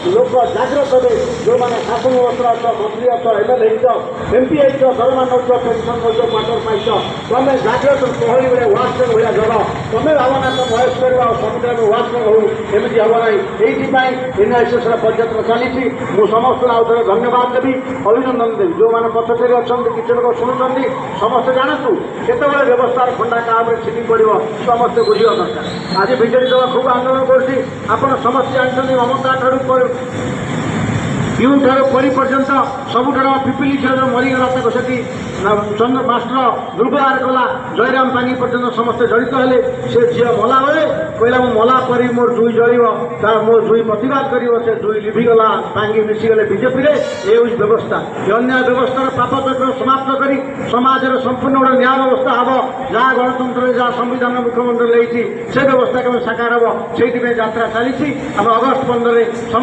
लोक जागृत हे जो मैंने शासन व्यवस्था अच मंत्री अच एमएलए एमपी दरमा नौ पेनसन नौ क्वार्टर पाइछ तुम जागृत कहली बेले वाट्सएप भाया जल तुम भावना तो महेश कर समुद्र में वाट्सएप हो एमती हम ना ये एनआईएसएस पर्यटन चली समस्त आउ थे धन्यवाद देवी अभिनंदन देवी जो मैंने पछे अच्छा किसी लोग शुणुंट समस्ते जानतु केत व्यवस्था खंडा क्या छिटी पड़ो समस्ते बुझा दरकार आज विजेडी दल खूब आंदोलन कर समस्ते जानते ममता ठार यू ठार परी पर्यंत सबुठार पिपिली खेल जो मरीगला तक से चंद्र मास्टर दुर्व्यवहार कला जयराम पांगी पर्यंत समस्ते जड़ित हेले से झील मला बेले कहला मु मला परी मोर जुई जल तार मोर जुई प्रतिवाद कर से जुई लिभिगला पांगी मिशीगले बीजेपी ये व्यवस्था अन्याय व्यवस्थार पापचक्र समाप्त कर समाज संपूर्ण गोटे न्याय व्यवस्था हम जहाँ गणतंत्र जहाँ संविधान मुख्यमंत्री से व्यवस्था केवल साकार हम से यात्रा चली अगस्ट 15 समस्त